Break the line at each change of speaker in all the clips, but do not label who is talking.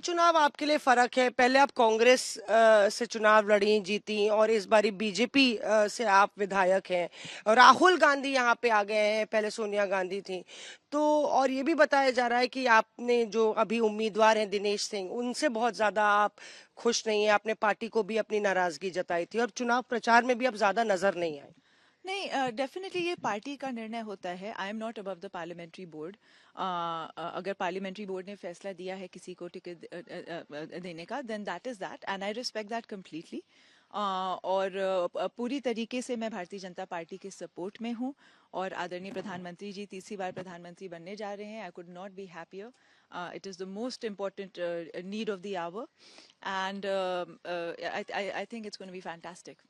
चुनाव आपके लिए फर्क है? पहले आप कांग्रेस से चुनाव लड़ी, जीती, और इस बारी बीजेपी से आप विधायक हैं। और राहुल गांधी यहाँ पे आ गए हैं, पहले सोनिया गांधी थी। तो और ये भी बताया जा रहा है कि आपने जो अभी उम्मीदवार हैं दिनेश सिंह, उनसे बहुत ज्यादा आप खुश नहीं है। आपने पार्टी को भी अपनी नाराजगी जताई थी और चुनाव प्रचार में भी अब ज्यादा नजर नहीं आए।
नहीं, डेफिनेटली ये पार्टी का निर्णय होता है। I am not above the parliamentary board. अगर पार्लियामेंट्री बोर्ड ने फैसला दिया है किसी को टिकट देने का, then that is that and I respect that completely. और पूरी तरीके से मैं भारतीय जनता पार्टी के सपोर्ट में हूँ। और आदरणीय प्रधानमंत्री जी तीसरी बार प्रधानमंत्री बनने जा रहे हैं। I could not be happier. It is the most important need of the hour and I think it's going to be fantastic.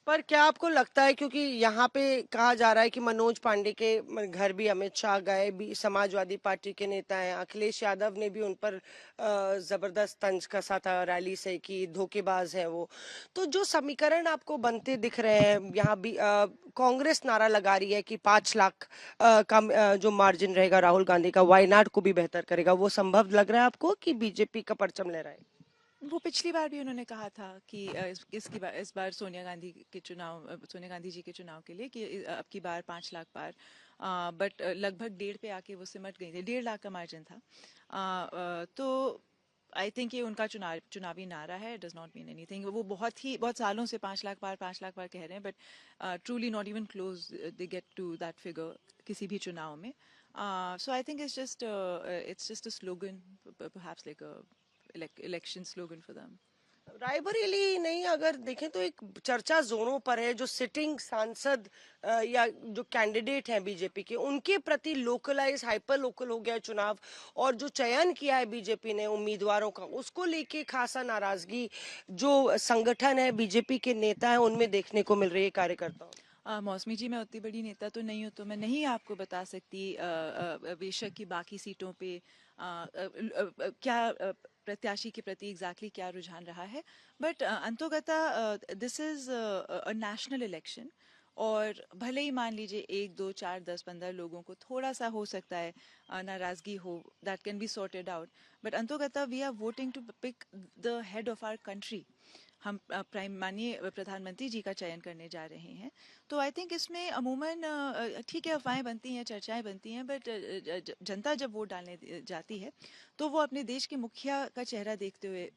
पर क्या आपको लगता है, क्योंकि यहाँ पे कहा जा रहा है कि मनोज पांडे के घर भी अमित शाह गए, भी समाजवादी पार्टी के नेता हैं, अखिलेश यादव ने भी उन पर जबरदस्त तंज कसा था रैली से कि धोखेबाज है वो। तो जो समीकरण आपको बनते दिख रहे हैं, यहाँ भी कांग्रेस नारा लगा रही है कि 5 लाख जो मार्जिन रहेगा राहुल गांधी का, वायनाड को भी बेहतर करेगा। वो संभव लग रहा है आपको कि बीजेपी का परचम ले रहा है?
वो पिछली बार भी उन्होंने कहा था कि इस बार सोनिया गांधी के चुनाव, सोनिया गांधी जी के चुनाव के लिए कि अब की बार 5 लाख पार। बट लगभग 1.5 पे आके वो सिमट गई थी। 1.5 लाख का मार्जिन था। तो आई थिंक ये उनका चुनावी नारा है। Does not mean anything. वो बहुत सालों से 5 लाख पार 5 लाख पार कह रहे हैं, but truly not even close they get to that figure किसी भी चुनाव में। So I think it's just a slogan, perhaps like a election slogan for them.
Raebareli नहीं, अगर देखें तो एक चर्चा जोरों पर है, जो सिटिंग सांसद या जो कैंडिडेट हैं बीजेपी के, उनके प्रति लोकलाइज हाइपर लोकल हो गया है चुनाव। और जो चयन किया है बीजेपी ने उम्मीदवारों का, उसको लेके खासा नाराजगी जो संगठन है, बीजेपी के नेता है, उनमें देखने को मिल रही है, कार्यकर्ताओं।
मौसमी जी, मैं उतनी बड़ी नेता तो नहीं हूँ, तो मैं नहीं आपको बता सकती बेशक की बाकी सीटों पे क्या प्रत्याशी के प्रति एग्जैक्टली क्या रुझान रहा है। बट अंतोगता this is a national election. और भले ही मान लीजिए 1 2 4 10 15 लोगों को थोड़ा सा हो सकता है नाराजगी हो, that can be sorted out. But अंतोगता we are voting to pick the head of our country. हम प्राइम माननीय प्रधानमंत्री जी का चयन करने जा रहे हैं। तो आई थिंक इसमें अमूमन ठीक है, अफवाहें बनती हैं, चर्चाएं बनती हैं, बट जनता जब वोट डालने जाती है तो वो अपने देश के मुखिया का चेहरा देखते हुए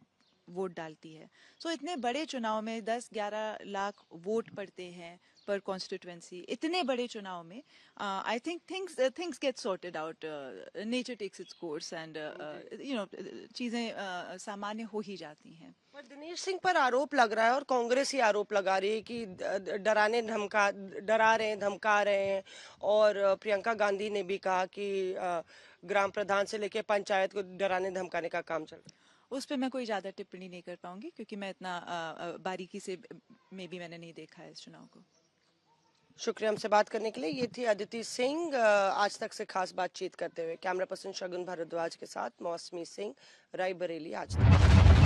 वोट डालती है। सो इतने बड़े चुनाव में 10 11 लाख वोट पड़ते हैं पर कॉन्स्टिट्युएंसी। इतने बड़े चुनाव में I think things get sorted out. Nature takes its course and चीजें सामान्य हो ही जाती हैं।
पर दिनेश सिंह पर आरोप लग रहा है, और कांग्रेस ही आरोप लगा रही है कि डरा रहे हैं, धमका रहे हैं। और प्रियंका गांधी ने भी कहा कि ग्राम प्रधान से लेके पंचायत को डराने धमकाने का काम चल रहा है।
उस पर मैं कोई ज़्यादा टिप्पणी नहीं कर पाऊंगी, क्योंकि मैं इतना बारीकी से में भी मैंने नहीं देखा है इस चुनाव को।
शुक्रिया हमसे बात करने के लिए। ये थी अदिति सिंह, आज तक से खास बातचीत करते हुए। कैमरा पर्सन शगुन भारद्वाज के साथ मौसमी सिंह, रायबरेली, आज तक।